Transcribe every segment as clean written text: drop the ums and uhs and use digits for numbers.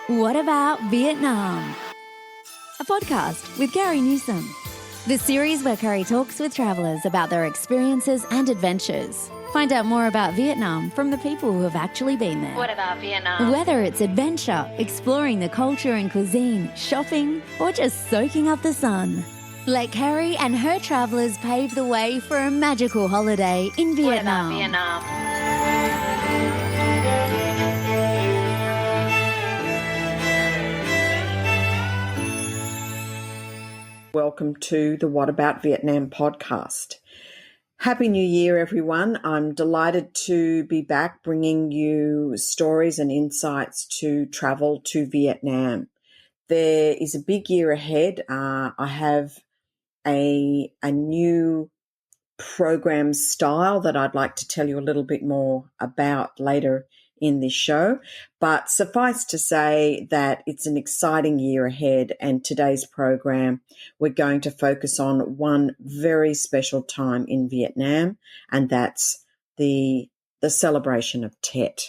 What About Vietnam? A podcast with Gary Newsom. The series where Curry talks with travellers about their experiences and adventures. Find out more about Vietnam from the people who have actually been there. What about Vietnam? Whether it's adventure, exploring the culture and cuisine, shopping, or just soaking up the sun. Let Carrie and her travellers pave the way for a magical holiday in Vietnam. What about Vietnam? Welcome to the What About Vietnam podcast. Happy New Year, everyone. I'm delighted to be back bringing you stories and insights to travel to Vietnam. There is a big year ahead. I have a new program style that I'd like to tell you a little bit more about later in this show, but suffice to say that it's an exciting year ahead, and today's program we're going to focus on one very special time in Vietnam, and that's the celebration of TET.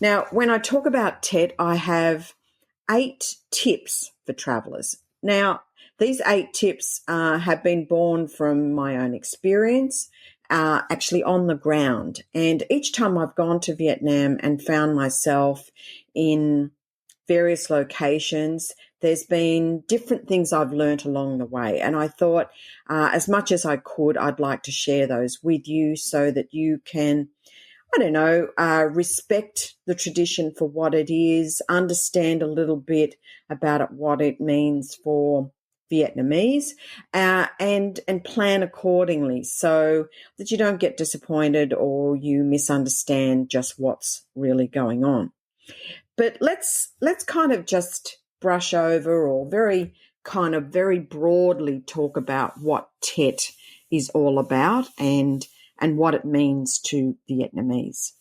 Now, when I talk about TET, I have 8 tips for travellers. Now, these 8 tips have been born from my own experience, actually on the ground. And each time I've gone to Vietnam and found myself in various locations, there's been different things I've learnt along the way. And I thought, as much as I could, I'd like to share those with you so that you can, respect the tradition for what it is, understand a little bit about what it means for Vietnamese, and plan accordingly so that you don't get disappointed or you misunderstand just what's really going on. But let's kind of just brush over or very broadly talk about what TET is all about and what it means to Vietnamese.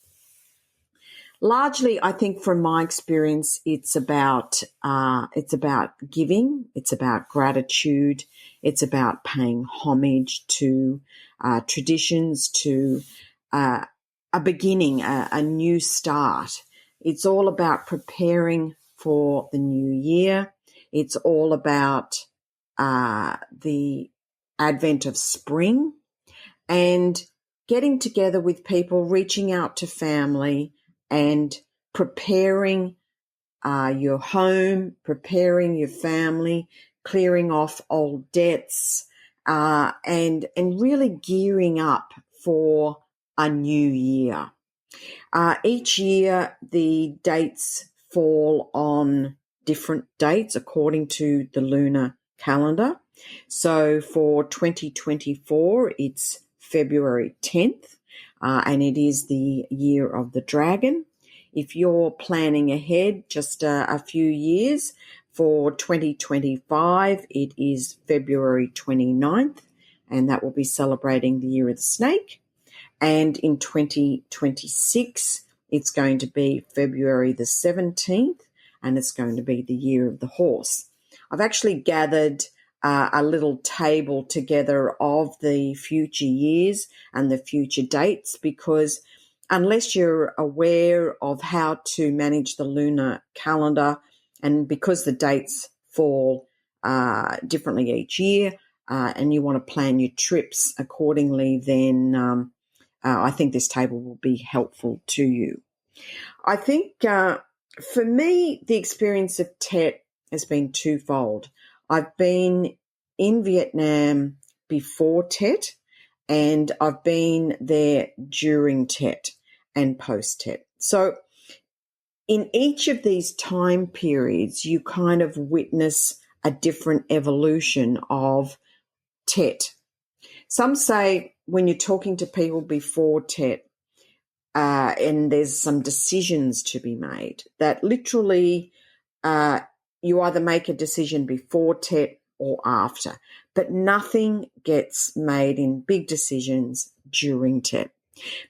Largely, I think from my experience, it's about giving, it's about gratitude, it's about paying homage to traditions, to a beginning, a new start. It's all about preparing for the new year. It's all about the advent of spring and getting together with people, reaching out to family, and preparing your home, preparing your family, clearing off old debts, and really gearing up for a new year. Each year, the dates fall on different dates according to the lunar calendar. So for 2024, it's February 10th. And it is the year of the dragon. If you're planning ahead just a few years, for 2025, it is February 29th, and that will be celebrating the year of the snake. And in 2026, it's going to be February the 17th, and it's going to be the year of the horse. I've actually gathered a little table together of the future years and the future dates, because unless you're aware of how to manage the lunar calendar, and because the dates fall differently each year, and you want to plan your trips accordingly, then I think this table will be helpful to you. I think for me, the experience of TET has been twofold. I've been in Vietnam before TET, and I've been there during TET and post-TET. So in each of these time periods, you kind of witness a different evolution of TET. Some say when you're talking to people before TET, and there's some decisions to be made, that literally you either make a decision before TET or after, but nothing gets made in big decisions during TET.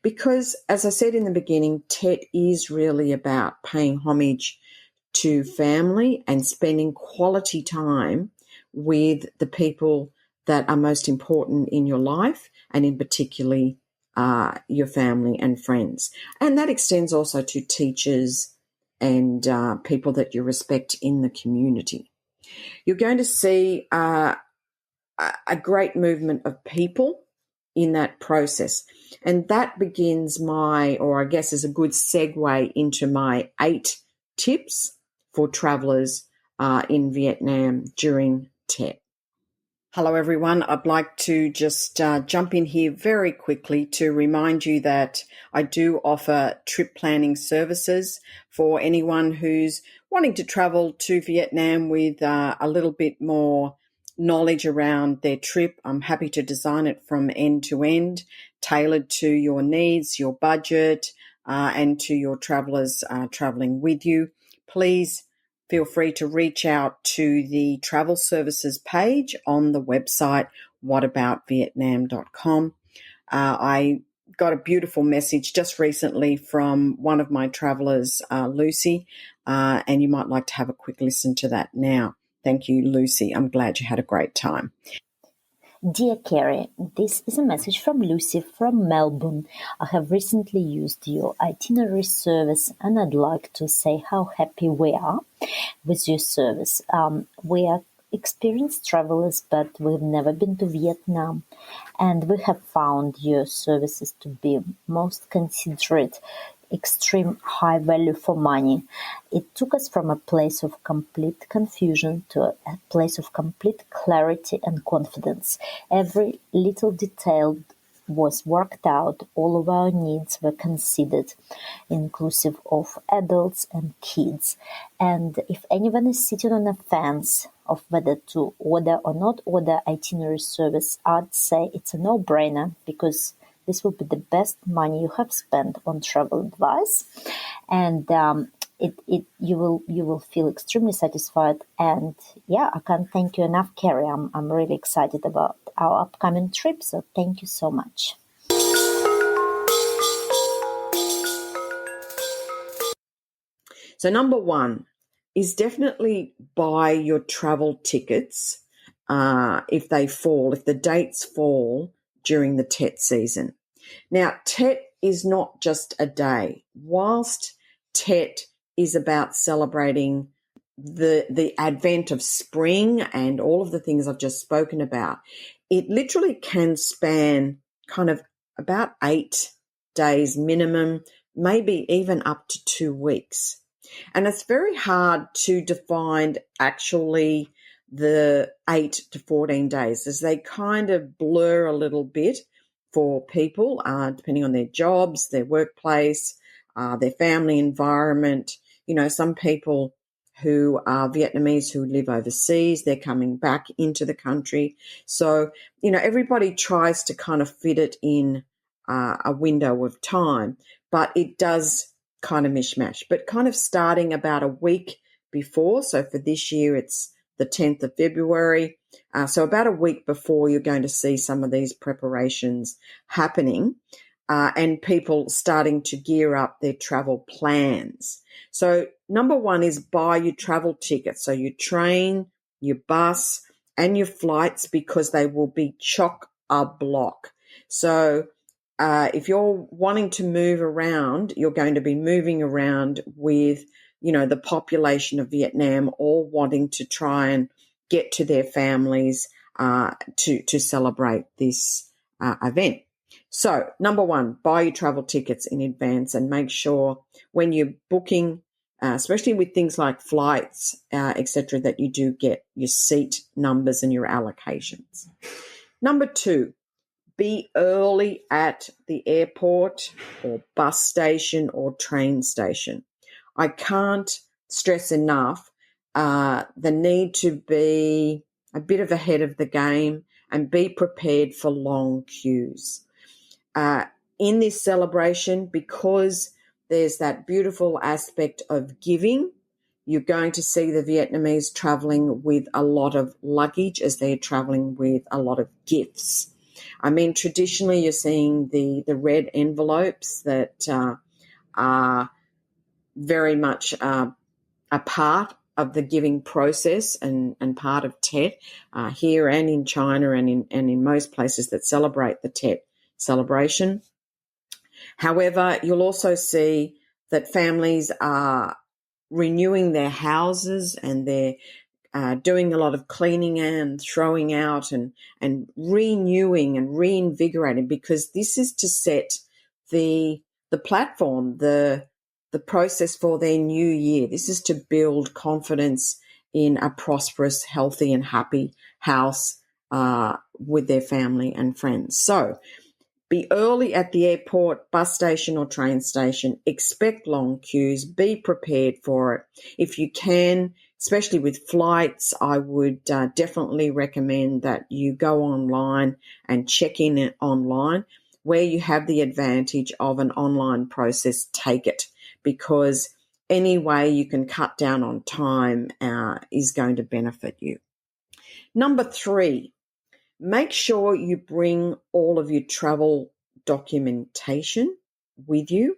Because, as I said in the beginning, TET is really about paying homage to family and spending quality time with the people that are most important in your life, and in particularly your family and friends. And that extends also to teachers and people that you respect in the community. You're going to see a great movement of people in that process. And that begins or I guess is a good segue into my 8 tips for travellers in Vietnam during TET. Hello, everyone. I'd like to just jump in here very quickly to remind you that I do offer trip planning services for anyone who's wanting to travel to Vietnam with a little bit more knowledge around their trip. I'm happy to design it from end to end, tailored to your needs, your budget, and to your travellers travelling with you. Please feel free to reach out to the travel services page on the website WhatAboutVietnam.com. I got a beautiful message just recently from one of my travellers, Lucy, and you might like to have a quick listen to that now. Thank you, Lucy. I'm glad you had a great time. Dear Carrie, this is a message from Lucy from Melbourne. I have recently used your itinerary service and I'd like to say how happy we are with your service. We are experienced travelers, but we've never been to Vietnam, and we have found your services to be most considerate, extreme high value for money. It took us from a place of complete confusion to a place of complete clarity and confidence. Every little detail was worked out, all of our needs were considered, inclusive of adults and kids. And if anyone is sitting on a fence of whether to order or not order itinerary service, I'd say it's a no-brainer, because this will be the best money you have spent on travel advice, and you will feel extremely satisfied. And yeah, I can't thank you enough, Carrie. I'm really excited about our upcoming trip, so thank you so much. So number 1 is definitely buy your travel tickets if the dates fall during the TET season. Now, TET is not just a day. Whilst TET is about celebrating the advent of spring and all of the things I've just spoken about, it literally can span kind of about 8 days minimum, maybe even up to 2 weeks. And it's very hard to define actually the 8 to 14 days, as they kind of blur a little bit for people, depending on their jobs, their workplace, their family environment. You know, some people who are Vietnamese who live overseas, they're coming back into the country. So, you know, everybody tries to kind of fit it in a window of time, but it does kind of mishmash. But kind of starting about a week before, so for this year it's the 10th of February, so about a week before, you're going to see some of these preparations happening, and people starting to gear up their travel plans. So number 1 is buy your travel tickets, so your train, your bus, and your flights, because they will be chock-a-block. So if you're wanting to move around, you're going to be moving around with, you know, the population of Vietnam all wanting to try and get to their families to celebrate this event. So number 1, buy your travel tickets in advance and make sure when you're booking, especially with things like flights, etc., that you do get your seat numbers and your allocations. Number 2, be early at the airport or bus station or train station. I can't stress enough the need to be a bit of ahead of the game and be prepared for long queues. In this celebration, because there's that beautiful aspect of giving, you're going to see the Vietnamese traveling with a lot of luggage as they're traveling with a lot of gifts. I mean, traditionally you're seeing the red envelopes that are very much a part of the giving process and part of TET here and in China and in most places that celebrate the TET celebration. However, you'll also see that families are renewing their houses, and they're doing a lot of cleaning and throwing out and renewing and reinvigorating, because this is to set the platform, the process for their new year. This is to build confidence in a prosperous, healthy and happy house with their family and friends. So be early at the airport, bus station or train station. Expect long queues. Be prepared for it. If you can, especially with flights, I would definitely recommend that you go online and check in online. Where you have the advantage of an online process, take it, because any way you can cut down on time is going to benefit you. Number 3, make sure you bring all of your travel documentation with you,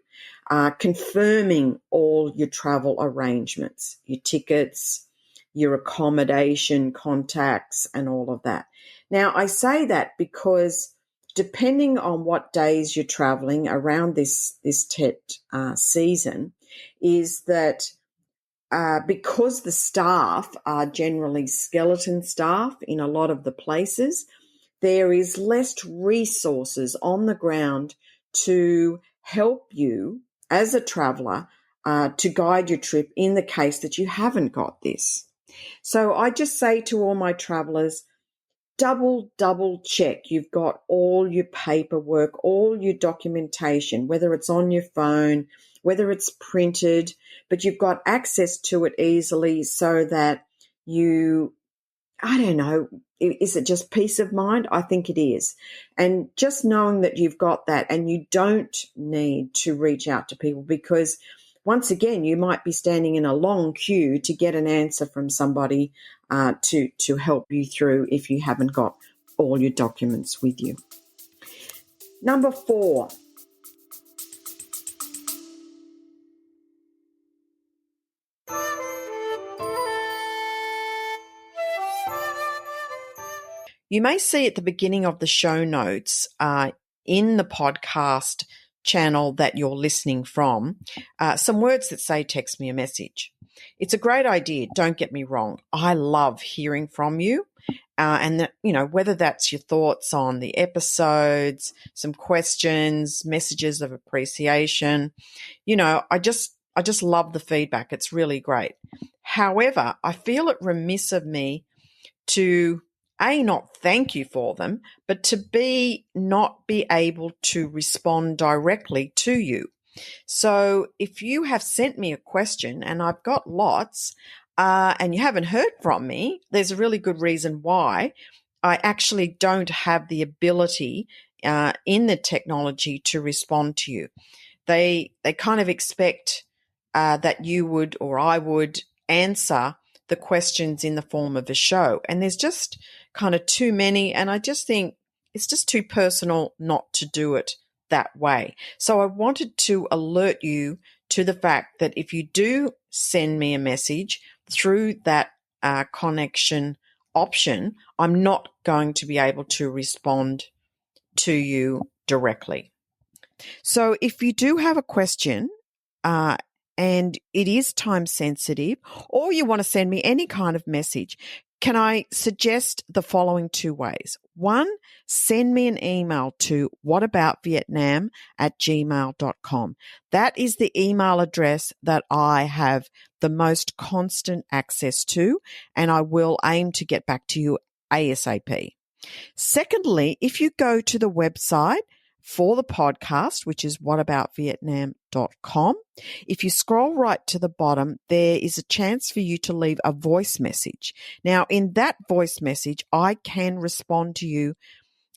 confirming all your travel arrangements, your tickets, your accommodation contacts, and all of that. Now, I say that because depending on what days you're traveling around this TET season, is that because the staff are generally skeleton staff in a lot of the places, there is less resources on the ground to help you as a traveller to guide your trip in the case that you haven't got this. So I just say to all my travellers, double check you've got all your paperwork, all your documentation, whether it's on your phone, whether it's printed, but you've got access to it easily, so that I don't know, is it just peace of mind? I think it is. And just knowing that you've got that, and you don't need to reach out to people, because once again, you might be standing in a long queue to get an answer from somebody to help you through if you haven't got all your documents with you. Number 4. You may see at the beginning of the show notes in the podcast channel that you're listening from some words that say text me a message. It's a great idea, don't get me wrong. I love hearing from you, and that, whether that's your thoughts on the episodes, some questions, messages of appreciation. I just love the feedback. It's really great. However, I feel it remiss of me to not thank you for them, but to not be able to respond directly to you. So if you have sent me a question, and I've got lots, and you haven't heard from me, there's a really good reason why. I actually don't have the ability in the technology to respond to you. They kind of expect that you would, or I would, answer the questions in the form of a show. And there's just kind of too many, and I just think it's just too personal not to do it that way. So I wanted to alert you to the fact that if you do send me a message through that connection option, I'm not going to be able to respond to you directly. So if you do have a question, and it is time sensitive, or you want to send me any kind of message, can I suggest the following 2 ways? 1, send me an email to WhatAboutVietnam@gmail.com. That is the email address that I have the most constant access to, and I will aim to get back to you ASAP. Secondly, if you go to the website for the podcast, which is WhatAboutVietnam.com, if you scroll right to the bottom, there is a chance for you to leave a voice message. Now, in that voice message, I can respond to you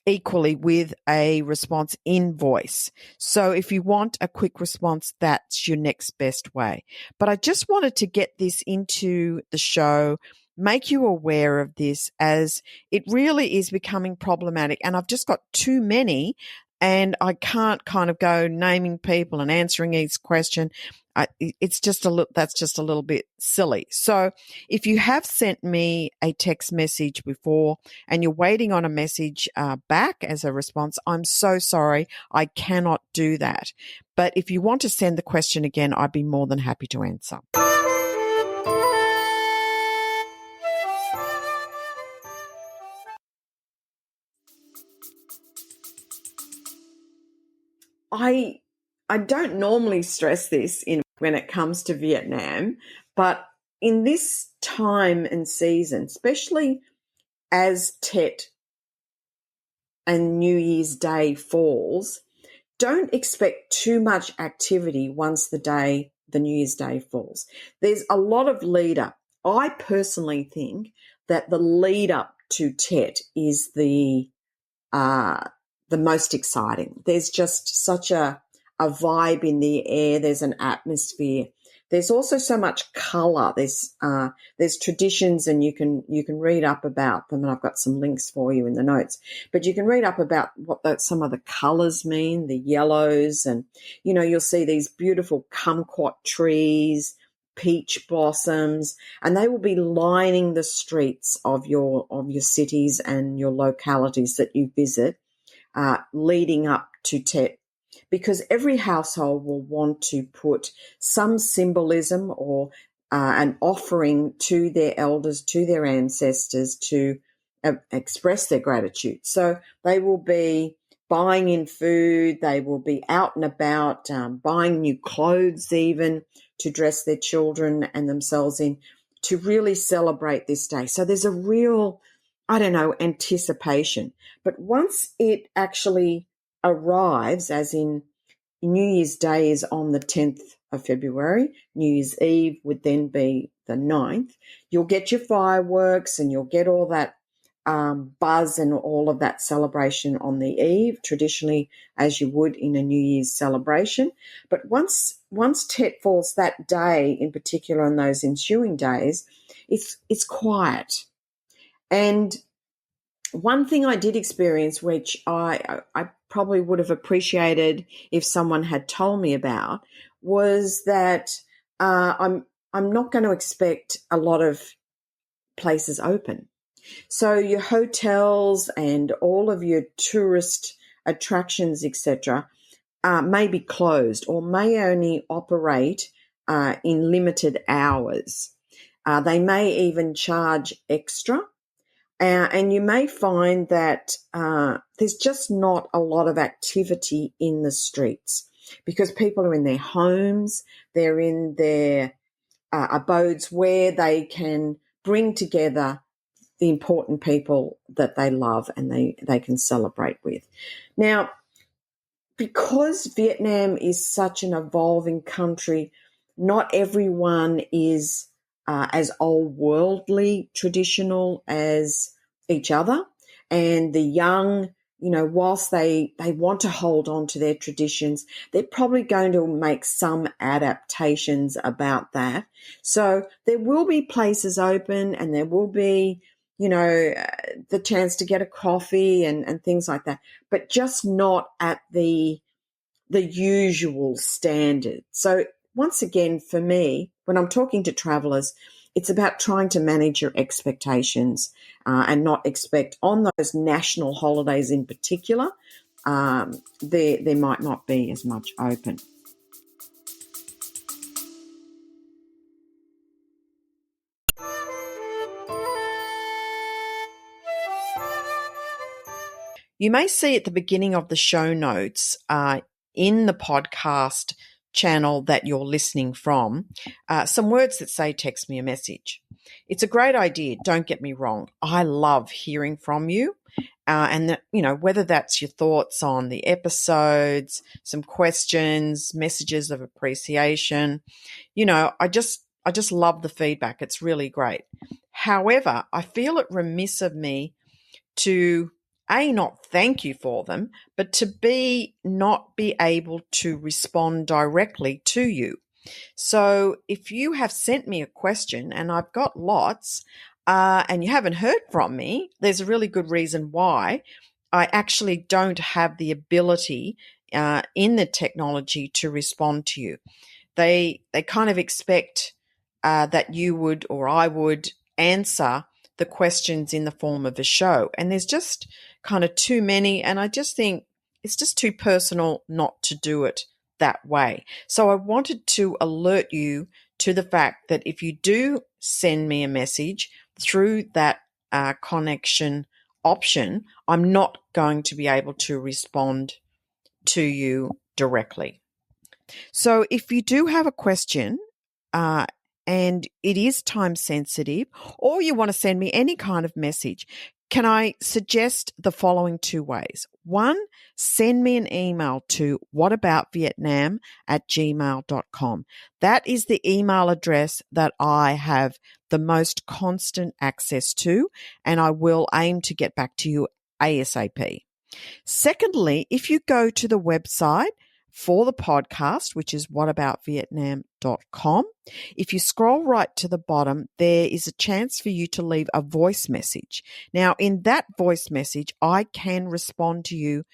equally with a response in voice. So if you want a quick response, that's your next best way. But I just wanted to get this into the show, make you aware of this, as it really is becoming problematic. And I've just got too many, and I can't kind of go naming people and answering each question. That's just a little bit silly. So if you have sent me a text message before and you're waiting on a message back as a response, I'm so sorry. I cannot do that. But if you want to send the question again, I'd be more than happy to answer. I don't normally stress this when it comes to Vietnam, but in this time and season, especially as TET and New Year's Day falls, don't expect too much activity once the New Year's Day falls. There's a lot of lead up. I personally think that the lead up to TET is uh, the most exciting. There's just such a vibe in the air. There's an atmosphere. There's also so much colour. There's traditions, and you can read up about them. And I've got some links for you in the notes. But you can read up about what some of the colours mean, the yellows, and you'll see these beautiful kumquat trees, peach blossoms, and they will be lining the streets of your cities and your localities that you visit, leading up to TET, because every household will want to put some symbolism or an offering to their elders, to their ancestors, to express their gratitude. So they will be buying in food, they will be out and about, buying new clothes even to dress their children and themselves in, to really celebrate this day. So there's a real, anticipation. But once it actually arrives, as in New Year's Day is on the 10th of February, New Year's Eve would then be the 9th, you'll get your fireworks and you'll get all that buzz and all of that celebration on the eve, traditionally as you would in a New Year's celebration. But once TET falls that day, in particular on those ensuing days, it's quiet. And one thing I did experience, which I probably would have appreciated if someone had told me about, was that I'm not going to expect a lot of places open. So your hotels and all of your tourist attractions, etc., may be closed or may only operate in limited hours. They may even charge extra. And you may find that there's just not a lot of activity in the streets because people are in their homes, they're in their abodes where they can bring together the important people that they love and they can celebrate with. Now, because Vietnam is such an evolving country, not everyone is as old worldly traditional as each other. And the young, whilst they want to hold on to their traditions, they're probably going to make some adaptations about that. So there will be places open and there will be, the chance to get a coffee and things like that, but just not at the usual standard. So once again, for me, when I'm talking to travelers, it's about trying to manage your expectations and not expect on those national holidays in particular, there might not be as much open. You may see at the beginning of the show notes in the podcast channel that you're listening from some words that say text me a message. It's a great idea, don't get me wrong. I love hearing from you and whether that's your thoughts on the episodes, some questions, messages of appreciation. I just love the feedback. It's really great. However, I feel it remiss of me to not thank you for them, but to not be able to respond directly to you. So if you have sent me a question, and I've got lots, and you haven't heard from me, there's a really good reason why. I actually don't have the ability in the technology to respond to you. They kind of expect that you would or I would answer the questions in the form of a show. And there's just kind of too many. And I just think it's just too personal not to do it that way. So I wanted to alert you to the fact that if you do send me a message through that connection option, I'm not going to be able to respond to you directly. So if you do have a question, and it is time sensitive, or you want to send me any kind of message, can I suggest the following 2 ways? 1, send me an email to whataboutvietnam@gmail.com. That is the email address that I have the most constant access to, and I will aim to get back to you ASAP. Secondly, if you go to the website for the podcast, which is whataboutvietnam.com, if you scroll right to the bottom, there is a chance for you to leave a voice message. Now, in that voice message, I can respond to you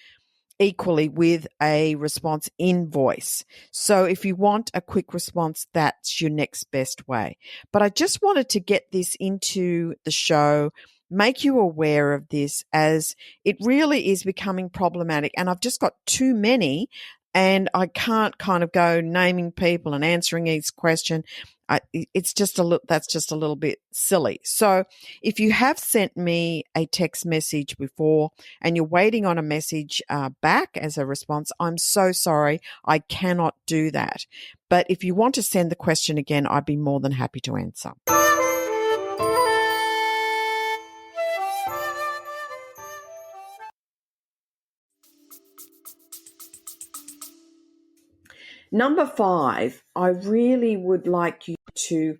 equally with a response in voice. So if you want a quick response, that's your next best way. But I just wanted to get this into the show, make you aware of this, as it really is becoming problematic. And I've just got too many, and I can't kind of go naming people and answering each question. That's just a little bit silly. So if you have sent me a text message before and you're waiting on a message back as a response, I'm so sorry. I cannot do that. But if you want to send the question again, I'd be more than happy to answer. Number 5, I really would like you to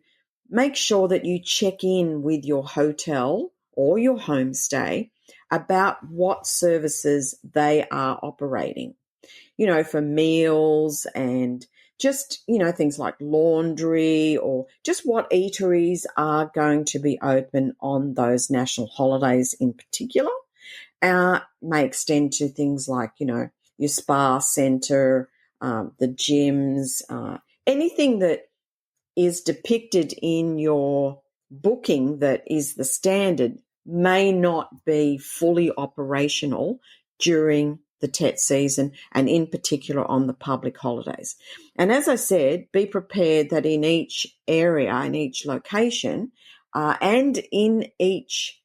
make sure that you check in with your hotel or your homestay about what services they are operating, for meals and just, things like laundry, or just what eateries are going to be open on those national holidays in particular. May extend to things like, your spa center, the gyms, anything that is depicted in your booking that is the standard may not be fully operational during the TET season, and in particular on the public holidays. And as I said, be prepared that in each area, in each location, and in each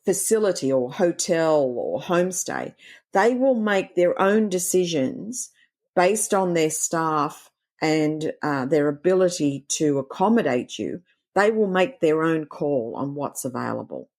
facility or hotel or homestay, they will make their own decisions based on their staff and their ability to accommodate you. They will make their own call on what's available.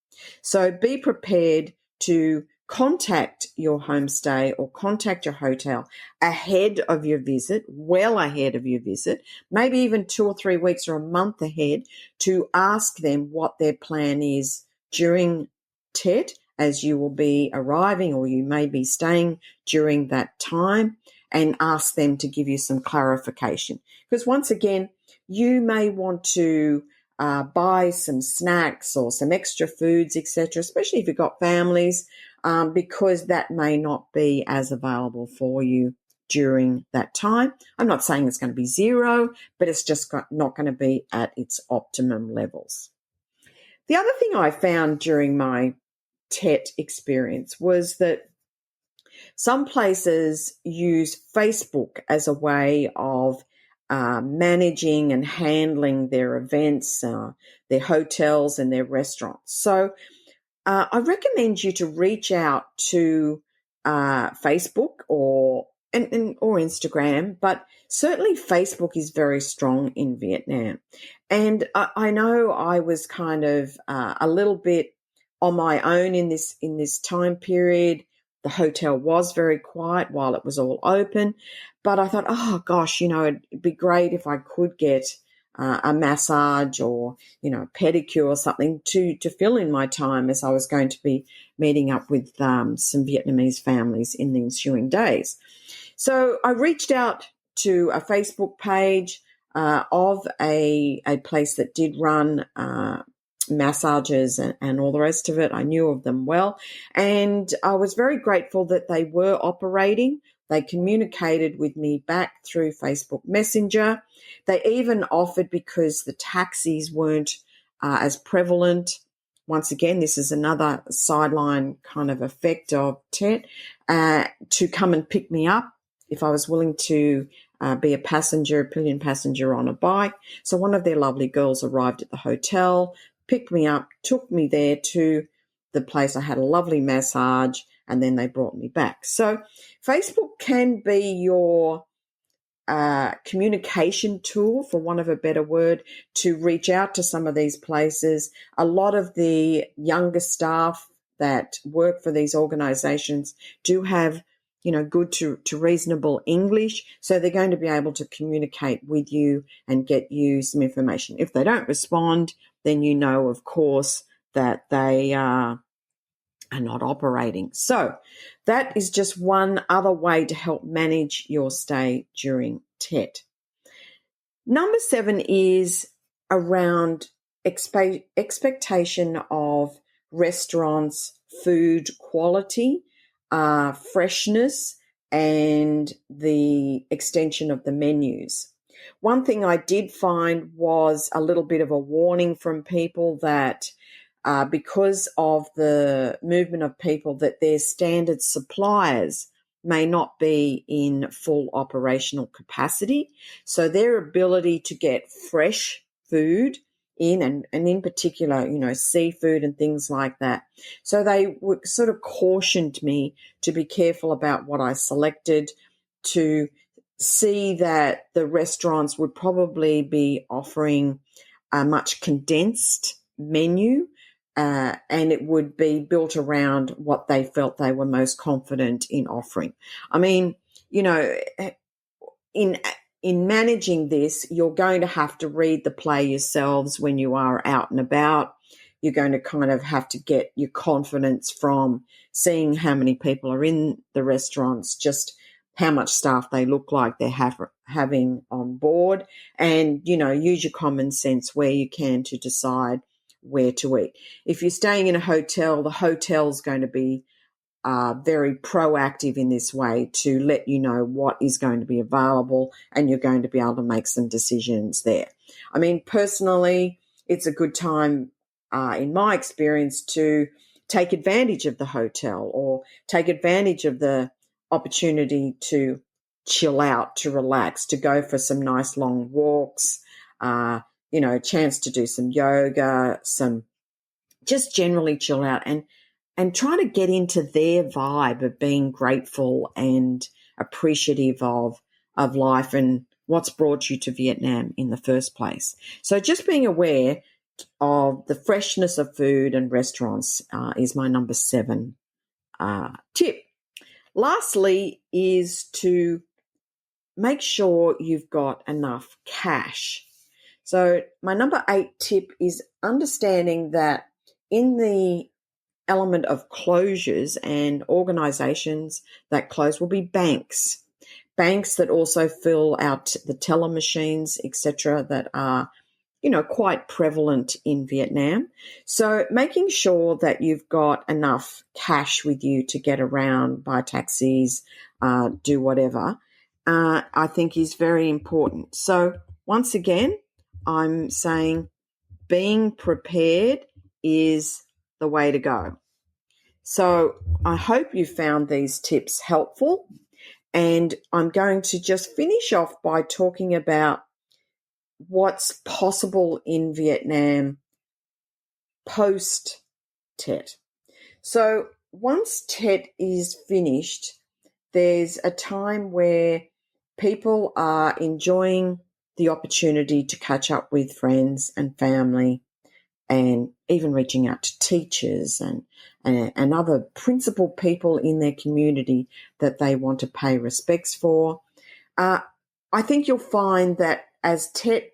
So be prepared to contact your homestay or contact your hotel ahead of your visit, well ahead of your visit, maybe even 2 or 3 weeks or a month ahead, to ask them what their plan is during TET, as you will be arriving or you may be staying during that time, and ask them to give you some clarification. Because once again, you may want to buy some snacks or some extra foods, etc., especially if you've got families, because that may not be as available for you during that time. I'm not saying it's going to be zero, but it's just not going to be at its optimum levels. The other thing I found during my TET experience was that some places use Facebook as a way of managing and handling their events, their hotels and their restaurants. So I recommend you to reach out to Facebook or Instagram, but certainly Facebook is very strong in Vietnam. And I know I was kind of a little bit on my own in this time period. The hotel was very quiet while it was all open, but I thought, oh gosh, it'd be great if I could get a massage or, pedicure or something to fill in my time, as I was going to be meeting up with some Vietnamese families in the ensuing days. So I reached out to a Facebook page of a place that did run massages and all the rest of it. I knew of them well, and I was very grateful that they were operating. They communicated with me back through Facebook Messenger. They even offered, because the taxis weren't as prevalent. Once again, this is another sideline kind of effect of TET, to come and pick me up if I was willing to be a pillion passenger on a bike. So one of their lovely girls arrived at the hotel, picked me up, took me there to the place. I had a lovely massage, and then they brought me back. So Facebook can be your communication tool, for want of a better word, to reach out to some of these places. A lot of the younger staff that work for these organizations do have, good to reasonable English. So they're going to be able to communicate with you and get you some information. If they don't respond, then of course, that they are not operating. So that is just one other way to help manage your stay during TET. Number 7 is around expectation of restaurants, food quality, freshness, and the extension of the menus. One thing I did find was a little bit of a warning from people that because of the movement of people, that their standard suppliers may not be in full operational capacity. So their ability to get fresh food in, and in particular, seafood and things like that. So they sort of cautioned me to be careful about what I selected, to see that the restaurants would probably be offering a much condensed menu, and it would be built around what they felt they were most confident in offering. I mean, in managing this, you're going to have to read the play yourselves when you are out and about. You're going to kind of have to get your confidence from seeing how many people are in the restaurants, just how much staff they look like they're having on board, and, use your common sense where you can to decide where to eat. If you're staying in a hotel, the hotel's going to be very proactive in this way to let you know what is going to be available, and you're going to be able to make some decisions there. I mean, personally, it's a good time, in my experience, to take advantage of the hotel or take advantage of the opportunity to chill out, to relax, to go for some nice long walks, a chance to do some yoga, some just generally chill out and try to get into their vibe of being grateful and appreciative of life and what's brought you to Vietnam in the first place. So just being aware of the freshness of food and restaurants is my number 7 tip. Lastly is to make sure you've got enough cash. So my number 8 tip is understanding that in the element of closures and organizations that close will be banks that also fill out the teller machines, etc., that are quite prevalent in Vietnam. So making sure that you've got enough cash with you to get around, buy taxis, do whatever, I think is very important. So once again, I'm saying being prepared is the way to go. So I hope you found these tips helpful, and I'm going to just finish off by talking about what's possible in Vietnam post-TET. So once TET is finished, there's a time where people are enjoying the opportunity to catch up with friends and family, and even reaching out to teachers and other principal people in their community that they want to pay respects for. I think you'll find that as TET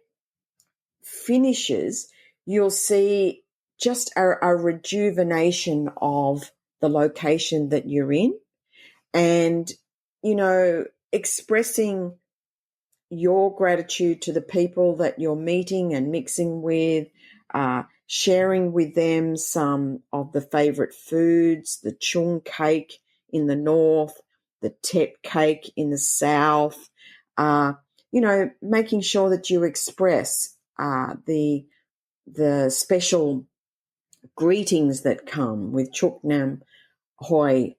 finishes, you'll see just a rejuvenation of the location that you're in, and, expressing your gratitude to the people that you're meeting and mixing with, sharing with them some of the favorite foods, the chung cake in the north, the tet cake in the south, making sure that you express the special greetings that come with Chuk Nam Hoi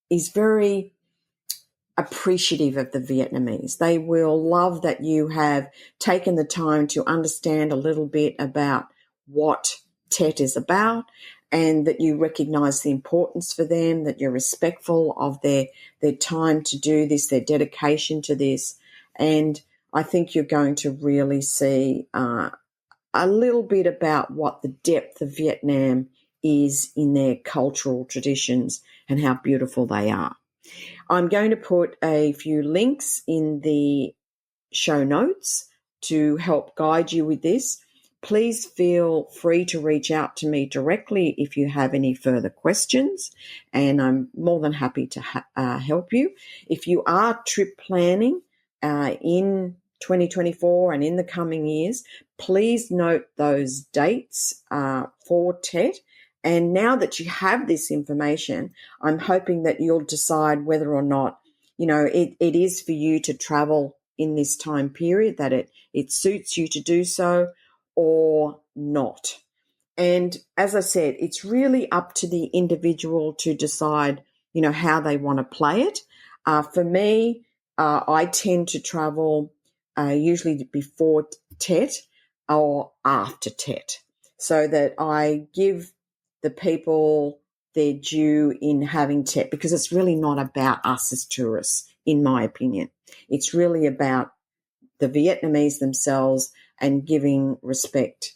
is very appreciative of the Vietnamese. They will love that you have taken the time to understand a little bit about what TET is about, and that you recognise the importance for them, that you're respectful of their time to do this, their dedication to this. And I think you're going to really see a little bit about what the depth of Vietnam is in their cultural traditions and how beautiful they are. I'm going to put a few links in the show notes to help guide you with this. Please feel free to reach out to me directly if you have any further questions, and I'm more than happy to help you. If you are trip planning in 2024 and in the coming years, please note those dates for TET. And now that you have this information, I'm hoping that you'll decide whether or not, it is for you to travel in this time period, that it suits you to do so or not. And as I said, it's really up to the individual to decide, how they want to play it. For me, I tend to travel usually before TET or after TET, so that I give the people their due in having TET, because it's really not about us as tourists, in my opinion. It's really about the Vietnamese themselves and giving respect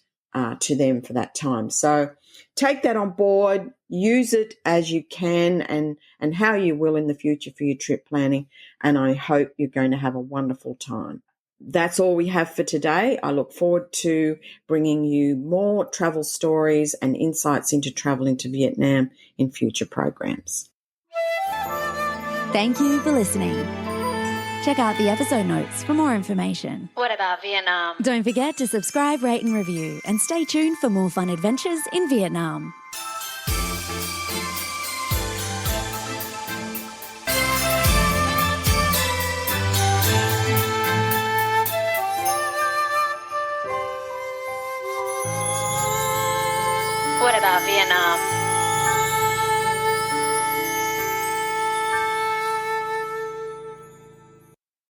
to them for that time. So take that on board, use it as you can and how you will in the future for your trip planning, and I hope you're going to have a wonderful time. That's all we have for today. I look forward to bringing you more travel stories and insights into traveling to Vietnam in future programs. Thank you for listening. Check out the episode notes for more information. What about Vietnam? Don't forget to subscribe, rate and review, and stay tuned for more fun adventures in Vietnam. What about Vietnam?